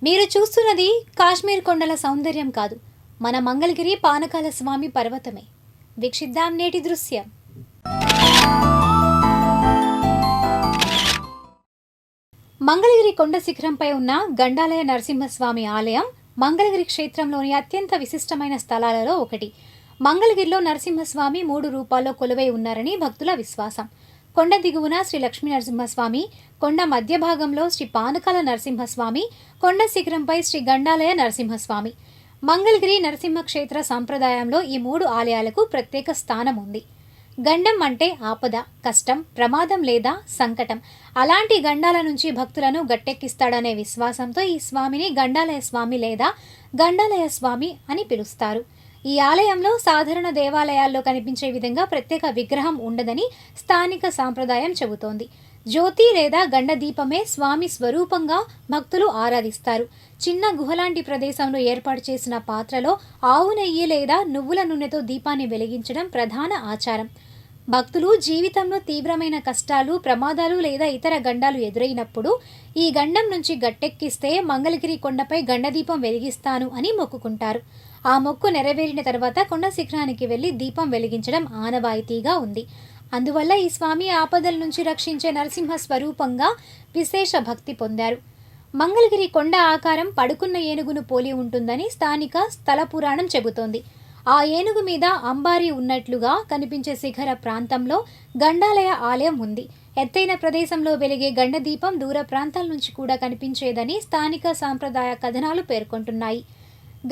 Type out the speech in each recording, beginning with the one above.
మీరు చూస్తున్నది కాశ్మీర్ కొండల సౌందర్యం కాదు, మన మంగళగిరి పానకాల స్వామి పర్వతమే. వీక్షిద్దాం నేటి దృశ్యం. మంగళగిరి కొండ శిఖరంపై ఉన్న గండాలయ నరసింహస్వామి ఆలయం మంగళగిరి క్షేత్రంలోని అత్యంత విశిష్టమైన స్థలాలలో ఒకటి. మంగళగిరిలో నరసింహస్వామి 3 రూపాల్లో కొలువై ఉన్నారని భక్తుల విశ్వాసం. కొండ దిగువన శ్రీ లక్ష్మీ నరసింహస్వామి, కొండ మధ్య భాగంలో శ్రీ పానకాల నరసింహస్వామి, కొండ శిఖరంపై శ్రీ గండాలయ నరసింహస్వామి. మంగళగిరి నరసింహ క్షేత్ర సంప్రదాయంలో ఈ 3 ఆలయాలకు ప్రత్యేక స్థానం ఉంది. గండం అంటే ఆపద, కష్టం, ప్రమాదం లేదా సంకటం. అలాంటి గండాల నుంచి భక్తులను గట్టెక్కిస్తాడనే విశ్వాసంతో ఈ స్వామిని గండాలయ స్వామి లేదా గండాలయ స్వామి అని పిలుస్తారు. ఈ ఆలయంలో సాధారణ దేవాలయాల్లో కనిపించే విధంగా ప్రత్యేక విగ్రహం ఉండదని స్థానిక సాంప్రదాయం చెబుతోంది. జ్యోతి లేదా గండ దీపమే స్వామి స్వరూపంగా భక్తులు ఆరాధిస్తారు. చిన్న గుహలాంటి ప్రదేశంలో ఏర్పాటు చేసిన పాత్రలో ఆవు నెయ్యి లేదా నువ్వుల నూనెతో దీపాన్ని వెలిగించడం ప్రధాన ఆచారం. భక్తులు జీవితంలో తీవ్రమైన కష్టాలు, ప్రమాదాలు లేదా ఇతర గండాలు ఎదురైనప్పుడు ఈ గండం నుంచి గట్టెక్కిస్తే మంగళగిరి కొండపై గండదీపం వెలిగిస్తాను అని మొక్కుకుంటారు. ఆ మొక్కు నెరవేరిన తర్వాత కొండ శిఖరానికి వెళ్లి దీపం వెలిగించడం ఆనవాయితీగా ఉంది. అందువల్ల ఈ స్వామి ఆపదల నుంచి రక్షించే నరసింహ స్వరూపంగా విశేష భక్తి పొందారు. మంగళగిరి కొండ ఆకారం పడుకున్న ఏనుగును పోలి ఉంటుందని స్థానిక స్థల పురాణం చెబుతోంది. ఆ ఏనుగు మీద అంబారీ ఉన్నట్లుగా కనిపించే శిఖర ప్రాంతంలో గండాలయ ఆలయం ఉంది. ఎత్తైన ప్రదేశంలో వెలిగే గండదీపం దూర ప్రాంతాల నుంచి కూడా కనిపించేదని స్థానిక సాంప్రదాయ కథనాలు పేర్కొంటున్నాయి.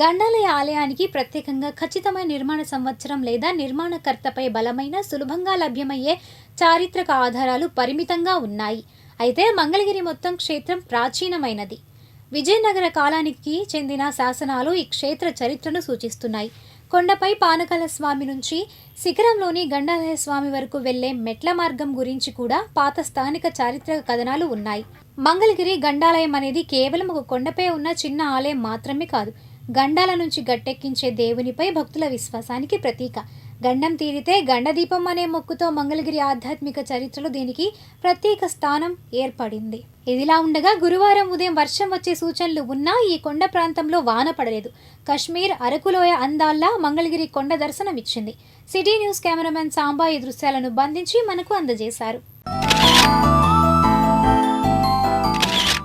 గండాలయ ఆలయానికి ప్రత్యేకంగా ఖచ్చితమైన నిర్మాణ సంవత్సరం లేదా నిర్మాణకర్తపై బలమైన, సులభంగా లభ్యమయ్యే చారిత్రక ఆధారాలు పరిమితంగా ఉన్నాయి. అయితే మంగళగిరి మొత్తం క్షేత్రం ప్రాచీనమైనది. విజయనగర కాలానికి చెందిన శాసనాలు ఈ క్షేత్ర చరిత్రను సూచిస్తున్నాయి. కొండపై పానకాల స్వామి నుంచి శిఖరంలోని గండాలయ స్వామి వరకు వెళ్లే మెట్ల మార్గం గురించి కూడా పాత స్థానిక చారిత్రక కథనాలు ఉన్నాయి. మంగళగిరి గండాలయం అనేది కేవలం ఒక కొండపై ఉన్న చిన్న ఆలయం మాత్రమే కాదు, గండాల నుంచి గట్టెక్కించే దేవునిపై భక్తుల విశ్వాసానికి ప్రతీక. గండం తీరితే గండదీపం అనే మొక్కుతో మంగళగిరి ఆధ్యాత్మిక చరిత్రలో దీనికి ప్రత్యేక స్థానం ఏర్పడింది. ఇదిలా ఉండగా గురువారం ఉదయం వర్షం వచ్చే సూచనలు ఉన్నా ఈ కొండ ప్రాంతంలో వాన పడలేదు. కశ్మీర్ అరకులోయ అందాల్లా మంగళగిరి కొండ దర్శనమిచ్చింది. సిటీ న్యూస్ కెమెరామెన్ సాంబా ఈ దృశ్యాలను బంధించి మనకు అందజేశారు.